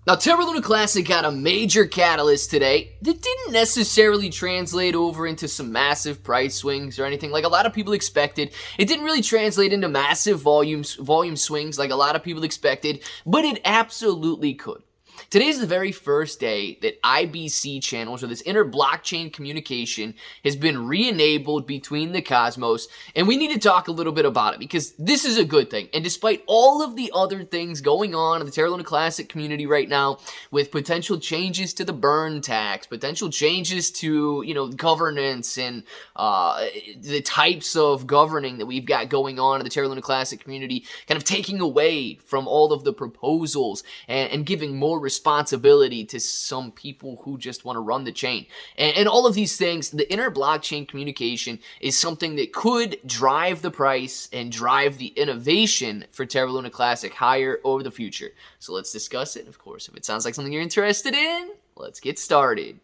Now, Terra Luna Classic got a major catalyst today that didn't necessarily translate over into some massive price swings or anything like a lot of people expected. It didn't really translate into massive volume swings like a lot of people expected, but it absolutely could. Today's the very first day that IBC channels, or this inter-blockchain communication, has been re-enabled between the Cosmos, and we need to talk a little bit about it because this is a good thing. And despite all of the other things going on in the Terra Luna Classic community right now, with potential changes to the burn tax, potential changes to, governance and the types of governing that we've got going on in the Terra Luna Classic community, kind of taking away from all of the proposals and giving more responsibility to some people who just want to run the chain. And all of these things, the inter-blockchain communication is something that could drive the price and drive the innovation for Terra Luna Classic higher over the future. So let's discuss it. Of course, if it sounds like something you're interested in, let's get started.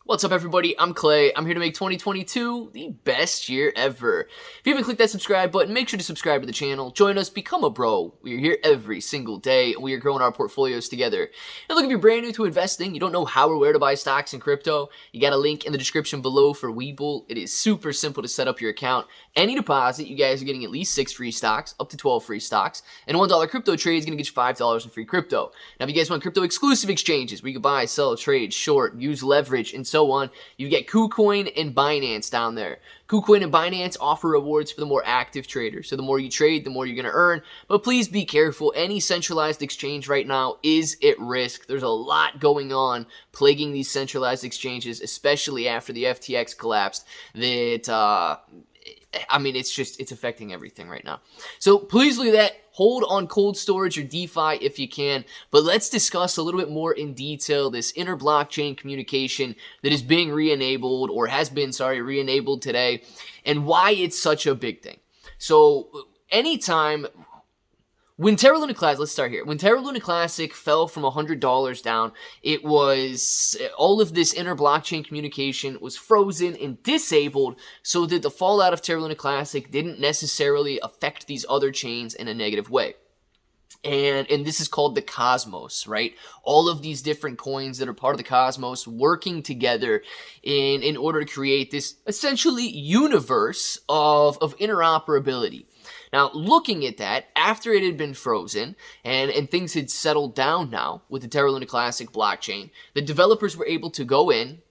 What's up, everybody? I'm Clay. I'm here to make 2022 the best year ever. If you haven't clicked that subscribe button, make sure to subscribe to the channel. Join us, become a bro. We are here every single day, and we are growing our portfolios together. And look, if you're brand new to investing, you don't know how or where to buy stocks in crypto, you got a link in the description below for Webull. It is super simple to set up your account. Any deposit, you guys are getting at least 6 free stocks, up to 12 free stocks, and a $1 crypto trade is going to get you $5 in free crypto. Now, if you guys want crypto exclusive exchanges where you can buy, sell, trade, short, use leverage, and so on, you get KuCoin and Binance down there. KuCoin and Binance offer rewards for the more active traders. So the more you trade, the more you're going to earn. But please be careful. Any centralized exchange right now is at risk. There's a lot going on plaguing these centralized exchanges, especially after the FTX collapsed, that it's affecting everything right now. So please look at that. Hold on cold storage or DeFi if you can, but let's discuss a little bit more in detail this inter-blockchain communication that is being re-enabled, or has been, re-enabled today, and why it's such a big thing. So anytime when Terra Luna Classic, let's start here. When Terra Luna Classic fell from $100 down, it was all of this inter-blockchain communication was frozen and disabled so that the fallout of Terra Luna Classic didn't necessarily affect these other chains in a negative way. And this is called the Cosmos, right? All of these different coins that are part of the Cosmos working together in order to create this essentially universe of interoperability. Now, looking at that, after it had been frozen and things had settled down now with the Terra Luna Classic blockchain, the developers were able to go in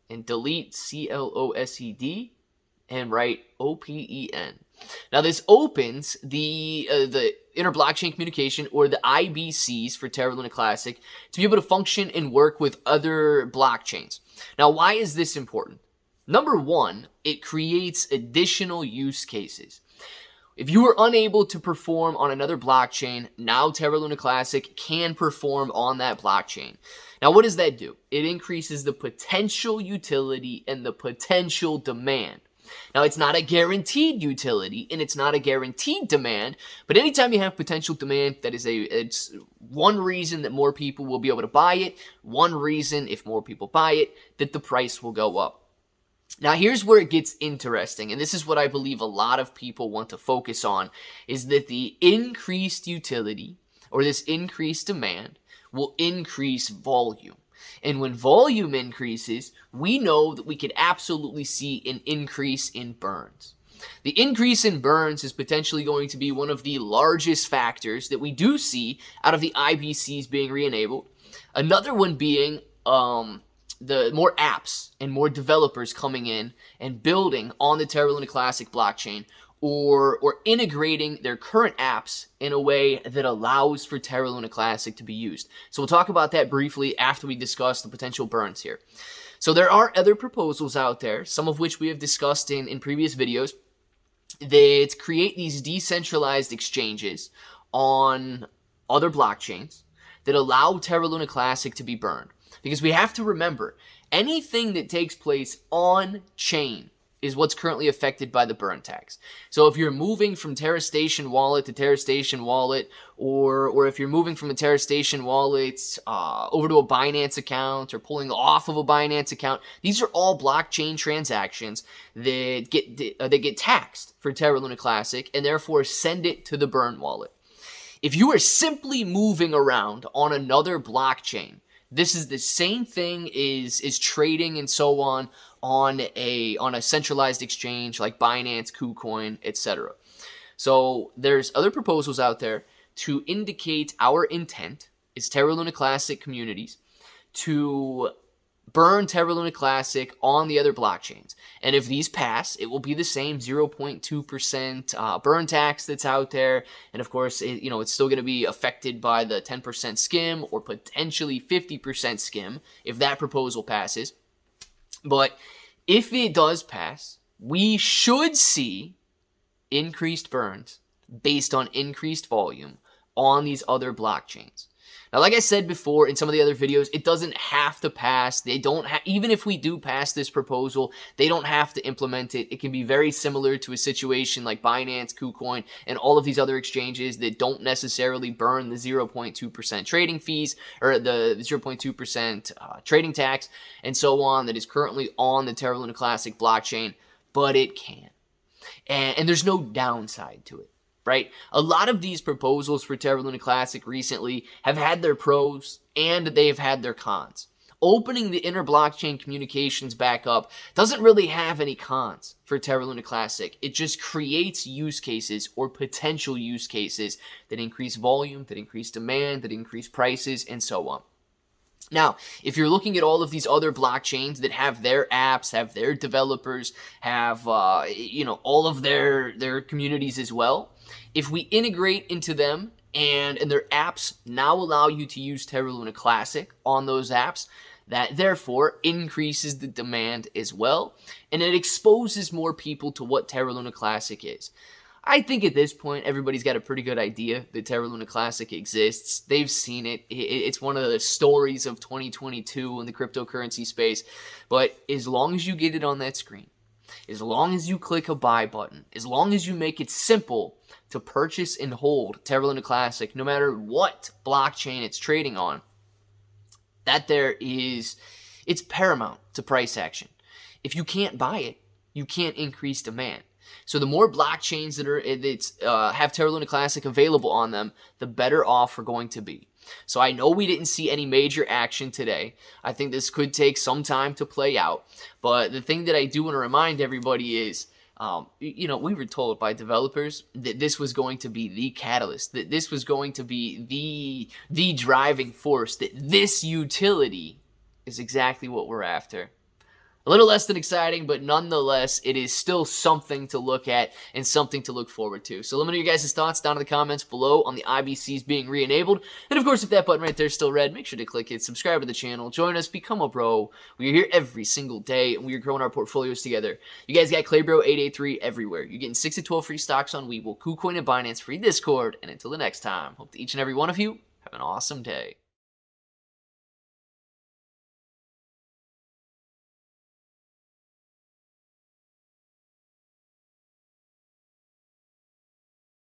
and delete CLOSED and write OPEN. Now, this opens the inter-blockchain communication, or the IBCs for Terra Luna Classic, to be able to function and work with other blockchains. Now, why is this important? Number one, it creates additional use cases. If you were unable to perform on another blockchain, now Terra Luna Classic can perform on that blockchain. Now, what does that do? It increases the potential utility and the potential demand. Now, it's not a guaranteed utility and it's not a guaranteed demand, but anytime you have potential demand, it's one reason that more people will be able to buy it, one reason, if more people buy it, that the price will go up. Now, here's where it gets interesting, and this is what I believe a lot of people want to focus on, is that the increased utility, or this increased demand, will increase volume. And when volume increases, we know that we could absolutely see an increase in burns. The increase in burns is potentially going to be one of the largest factors that we do see out of the IBCs being re-enabled. Another one being the more apps and more developers coming in and building on the Terra Luna Classic blockchain, or integrating their current apps in a way that allows for Terra Luna Classic to be used. So we'll talk about that briefly after we discuss the potential burns here. So there are other proposals out there, some of which we have discussed in previous videos, that create these decentralized exchanges on other blockchains that allow Terra Luna Classic to be burned. Because we have to remember, anything that takes place on chain is what's currently affected by the burn tax. So if you're moving from Terra Station wallet to Terra Station wallet, or if you're moving from a Terra Station wallet over to a Binance account, or pulling off of a Binance account, these are all blockchain transactions that get taxed for Terra Luna Classic, and therefore send it to the burn wallet. If you are simply moving around on another blockchain, this is the same thing as trading and so on a centralized exchange like Binance, KuCoin, etc. So there's other proposals out there to indicate our intent as Terra Luna Classic communities to burn Terra Luna Classic on the other blockchains. And if these pass, it will be the same 0.2% burn tax that's out there. And of course, it's still going to be affected by the 10% skim or potentially 50% skim if that proposal passes. But if it does pass, we should see increased burns based on increased volume on these other blockchains. Now, like I said before in some of the other videos, it doesn't have to pass. They don't even if we do pass this proposal, they don't have to implement it. It can be very similar to a situation like Binance, KuCoin, and all of these other exchanges that don't necessarily burn the 0.2% trading fees or the 0.2% trading tax and so on that is currently on the Terra Luna Classic blockchain, but it can. And there's no downside to it. Right? A lot of these proposals for Terra Luna Classic recently have had their pros and they've had their cons. Opening the inter-blockchain communications back up doesn't really have any cons for Terra Luna Classic. It just creates use cases or potential use cases that increase volume, that increase demand, that increase prices, and so on. Now, if you're looking at all of these other blockchains that have their apps, have their developers, have all of their communities as well, if we integrate into them and their apps now allow you to use Terra Luna Classic on those apps, that therefore increases the demand as well, and it exposes more people to what Terra Luna Classic is. I think at this point, everybody's got a pretty good idea that Terra Luna Classic exists. They've seen it. It's one of the stories of 2022 in the cryptocurrency space. But as long as you get it on that screen, as long as you click a buy button, as long as you make it simple to purchase and hold Terra Luna Classic, no matter what blockchain it's trading on, it's paramount to price action. If you can't buy it, you can't increase demand. So the more blockchains that have Terra Luna Classic available on them, the better off we're going to be. So I know we didn't see any major action today. I think this could take some time to play out. But the thing that I do want to remind everybody is, we were told by developers that this was going to be the catalyst, that this was going to be the driving force, that this utility is exactly what we're after. A little less than exciting, but nonetheless, it is still something to look at and something to look forward to. So let me know your guys' thoughts down in the comments below on the IBCs being re-enabled. And of course, if that button right there is still red, make sure to click it, subscribe to the channel, join us, become a bro. We are here every single day, and we are growing our portfolios together. You guys got ClayBro 883 everywhere. You're getting 6 to 12 free stocks on Webull, KuCoin, and Binance, free Discord. And until the next time, hope that each and every one of you have an awesome day.